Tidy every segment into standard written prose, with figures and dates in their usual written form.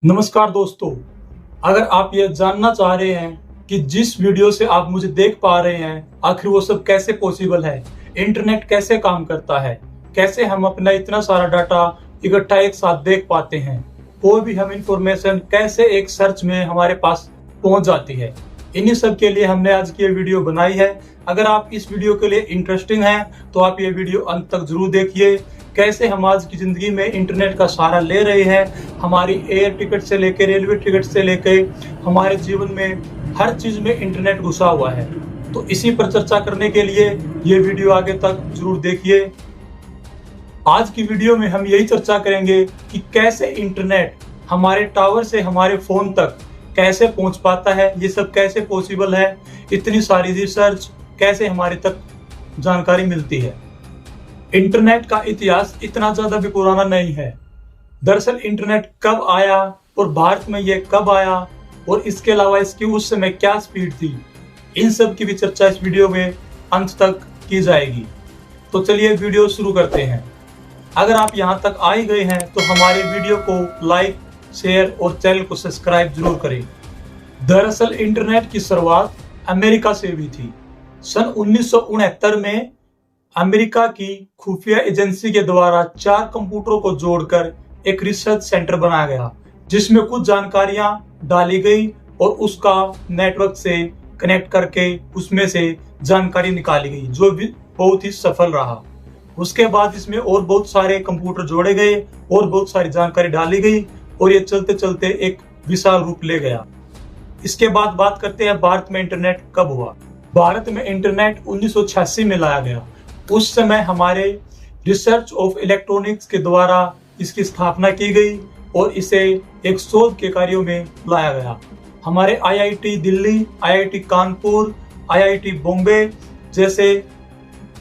नमस्कार दोस्तों, अगर आप यह जानना चाह रहे हैं कि जिस वीडियो से आप मुझे देख पा रहे हैं आखिर वो सब कैसे पॉसिबल है, इंटरनेट कैसे काम करता है, कैसे हम अपना इतना सारा डाटा इकट्ठा एक साथ देख पाते हैं, कोई भी हम इंफॉर्मेशन कैसे एक सर्च में हमारे पास पहुंच जाती है, इन्हीं सब के लिए हमने आज की ये वीडियो बनाई है। अगर आप इस वीडियो के लिए इंटरेस्टिंग हैं तो आप ये वीडियो अंत तक जरूर देखिए। कैसे हम आज की जिंदगी में इंटरनेट का सहारा ले रहे हैं, हमारी एयर टिकट से लेकर रेलवे टिकट से लेकर हमारे जीवन में हर चीज में इंटरनेट घुसा हुआ है। तो इसी पर चर्चा करने के लिए ये वीडियो आगे तक जरूर देखिए। आज की वीडियो में हम यही चर्चा करेंगे कि कैसे इंटरनेट हमारे टावर से हमारे फोन तक कैसे पहुंच पाता है, ये सब कैसे पॉसिबल है, इतनी सारी रिसर्च कैसे हमारे तक जानकारी मिलती है। इंटरनेट का इतिहास इतना ज्यादा भी पुराना नहीं है। दरअसल इंटरनेट कब आया और भारत में यह कब आया और इसके अलावा इसकी उस समय क्या स्पीड थी, इन सब की भी चर्चा इस वीडियो में अंत तक की जाएगी। तो चलिए वीडियो शुरू करते हैं। अगर आप यहाँ तक आ ही गए हैं तो हमारे वीडियो को लाइक, शेयर और चैनल को सब्सक्राइब जरूर करें। दरअसल इंटरनेट की शुरुआत अमेरिका से भी थी। सन 1969 में अमेरिका की खुफिया एजेंसी के द्वारा 4 कंप्यूटरों को जोड़कर एक रिसर्च सेंटर बनाया गया, जिसमें कुछ जानकारियां डाली गई और उसका नेटवर्क से कनेक्ट करके उसमें से जानकारी निकाली गई, जो भी बहुत ही सफल रहा। उसके बाद इसमें और बहुत सारे कंप्यूटर जोड़े गए और बहुत सारी जानकारी डाली गई और ये चलते चलते एक विशाल रूप ले गया। इसके बाद बात करते हैं भारत में इंटरनेट कब हुआ। भारत में इंटरनेट 1986 में लाया गया। उस समय हमारे रिसर्च ऑफ इलेक्ट्रॉनिक्स के द्वारा इसकी स्थापना की गई और इसे एक शोध के कार्यों में लाया गया। हमारे IIT Delhi, IIT Kanpur, IIT Bombay जैसे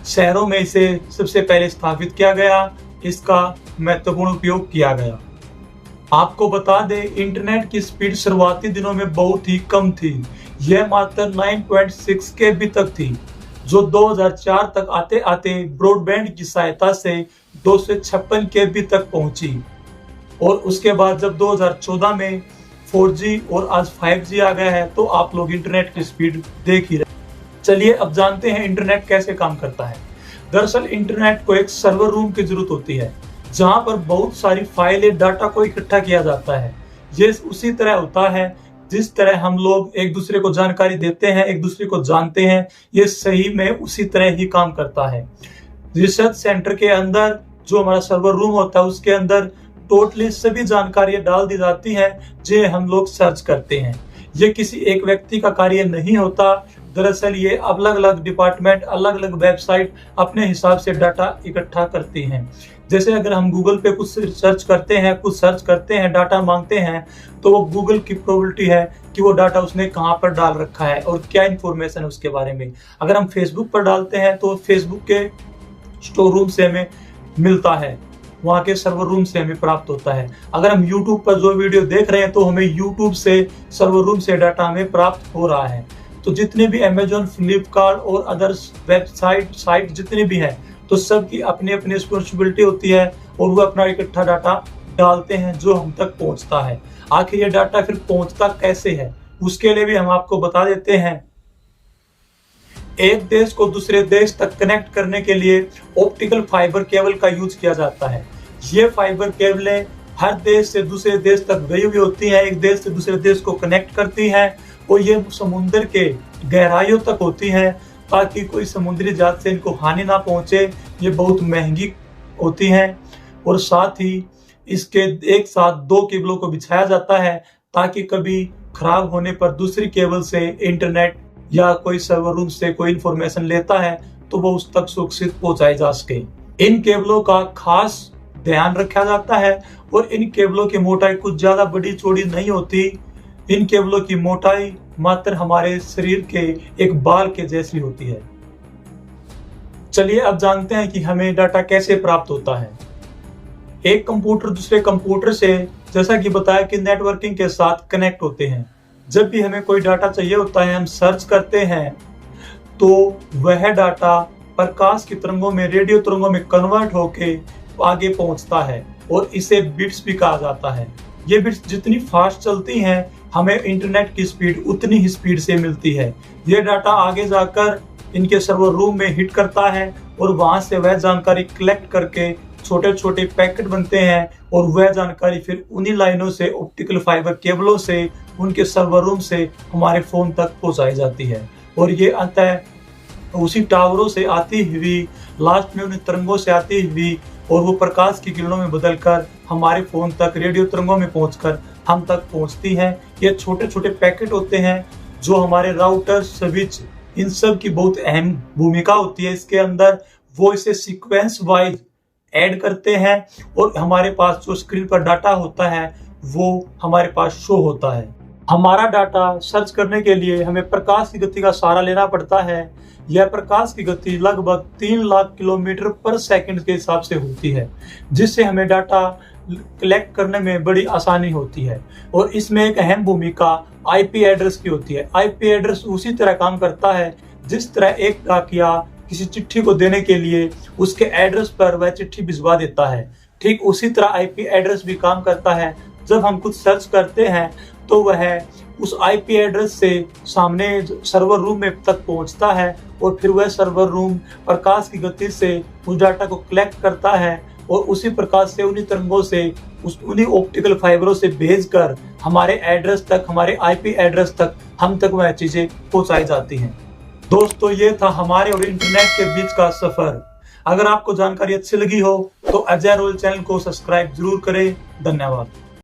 शहरों में इसे सबसे पहले स्थापित किया गया। इसका महत्वपूर्ण उपयोग किया गया। आपको बता दें, इंटरनेट की स्पीड शुरुआती दिनों में बहुत ही कम थी। यह मात्र 9.6 केबी तक थी, जो 2004 तक आते आते ब्रॉडबैंड की सहायता से 256 केबी तक पहुंची। और उसके बाद जब 2014 में 4G और आज 5G आ गया है तो आप लोग इंटरनेट की स्पीड देख ही रहे। चलिए अब जानते हैं इंटरनेट कैसे काम करता है। दरअसल इंटरनेट को एक सर्वर रूम की जरूरत होती है, जहां पर बहुत सारी फाइलें, डाटा को इकट्ठा किया जाता है। ये उसी तरह होता है जिस तरह हम लोग एक दूसरे को जानकारी देते हैं, एक दूसरे को जानते हैं, ये सही में उसी तरह ही काम करता है। रिसर्च सेंटर के अंदर जो हमारा सर्वर रूम होता है उसके अंदर टोटली सभी जानकारियां डाल दी जाती हैं जिन्हें हम लोग सर्च करते हैं। ये किसी एक व्यक्ति का कार्य नहीं होता। दरअसल ये अलग अलग डिपार्टमेंट, अलग अलग वेबसाइट अपने हिसाब से डाटा इकट्ठा करती हैं। जैसे अगर हम गूगल पे कुछ सर्च करते हैं, डाटा मांगते हैं, तो वो गूगल की प्रोबेबिलिटी है कि वो डाटा उसने कहाँ पर डाल रखा है और क्या इंफॉर्मेशन है उसके बारे में। अगर हम फेसबुक पर डालते हैं तो फेसबुक के स्टोर रूम से हमें मिलता है, वहाँ के सर्वर रूम से हमें प्राप्त होता है। अगर हम यूट्यूब पर जो वीडियो देख रहे हैं तो हमें यूट्यूब से सर्वर रूम से डाटा हमें प्राप्त हो रहा है। तो जितने भी अमेजोन, फ्लिपकार्ट और अदर्स साइट जितने भी हैं, तो सबकी अपनी अपनी रिस्पॉन्सिबिलिटी होती है और वो अपना इकट्ठा डाटा डालते हैं जो हम तक पहुंचता है। आखिर ये डाटा फिर पहुंचता कैसे है, उसके लिए भी हम आपको बता देते हैं। एक देश को दूसरे देश तक कनेक्ट करने के लिए ऑप्टिकल फाइबर केबल का यूज किया जाता है। ये फाइबर केबलें हर देश से दूसरे देश तक गई हुई होती हैं, एक देश से दूसरे देश को कनेक्ट करती हैं और ये समुद्र के गहराइयों तक होती हैं ताकि कोई समुद्री जात से इनको हानि ना पहुंचे। ये बहुत महंगी होती हैं और साथ ही इसके एक साथ 2 केबलों को बिछाया जाता है ताकि कभी खराब होने पर दूसरी केबल से इंटरनेट या कोई सर्वर रूम से कोई इंफॉर्मेशन लेता है तो वो उस तक सुरक्षित पहुंचाई जा सके। इन केबलों का खास ध्यान रखा जाता है और इन केबलों की मोटाई कुछ ज्यादा बड़ी चौड़ी नहीं होती। इन केबलों की मोटाई मात्र हमारे शरीर के एक बाल के जैसी होती है। चलिए अब जानते हैं कि हमें डाटा कैसे प्राप्त होता है। एक कंप्यूटर दूसरे कंप्यूटर से, जैसा कि बताया, कि नेटवर्किंग के साथ कनेक्ट होते हैं। जब भी हमें कोई डाटा चाहिए होता है, हम सर्च करते हैं तो वह डाटा प्रकाश की तरंगों में, रेडियो तरंगों में कन्वर्ट होके आगे पहुंचता है और इसे बिट्स भी कहा जाता है। ये बिट्स जितनी फास्ट चलती हैं हमें इंटरनेट की स्पीड उतनी ही स्पीड से मिलती है। ये डाटा आगे जाकर इनके सर्वर रूम में हिट करता है और वहां से वह जानकारी कलेक्ट करके छोटे छोटे पैकेट बनते हैं और वह जानकारी फिर उन्हीं लाइनों से ऑप्टिकल फाइबर केबलों से उनके सर्वर रूम से हमारे फोन तक पहुंचाई जाती है और ये अंततः उसी टावरों से आती हुई लास्ट में उन्हीं तरंगों से आती हुई और वो प्रकाश की किरणों में बदलकर हमारे फोन तक रेडियो तरंगों में पहुंचकर हम तक पहुंचती है। ये छोटे छोटे पैकेट होते हैं जो हमारे राउटर स्विच इन सब की बहुत अहम भूमिका होती है इसके अंदर। वो इसे सीक्वेंस वाइज ऐड करते हैं और हमारे पास जो स्क्रीन पर डाटा होता है वो हमारे पास शो होता है। हमारा डाटा सर्च करने के लिए हमें प्रकाश की गति का सहारा लेना पड़ता है। यह प्रकाश की गति लगभग 3 लाख किलोमीटर पर सेकंड के हिसाब से होती है, जिससे हमें डाटा कलेक्ट करने में बड़ी आसानी होती है। और इसमें एक अहम भूमिका आईपी एड्रेस की होती है। आईपी एड्रेस उसी तरह काम करता है जिस तरह एक डाकिया किसी चिट्ठी को देने के लिए उसके एड्रेस पर वह चिट्ठी भिजवा देता है, ठीक उसी तरह आईपी एड्रेस भी काम करता है। जब हम कुछ सर्च करते हैं तो वह उस आईपी एड्रेस से सामने सर्वर रूम में तक पहुंचता है और फिर वह सर्वर रूम प्रकाश की गति से उस डाटा को कलेक्ट करता है और उसी प्रकाश से उन्हीं तरंगों से उन्हीं ऑप्टिकल फाइबरों से भेजकर हमारे एड्रेस तक, हमारे आईपी एड्रेस तक हम तक वह चीजें पहुंचाई जाती हैं। दोस्तों, ये था हमारे और इंटरनेट के बीच का सफर। अगर आपको जानकारी अच्छी लगी हो तो अजय रोयल चैनल को सब्सक्राइब जरूर करें। धन्यवाद।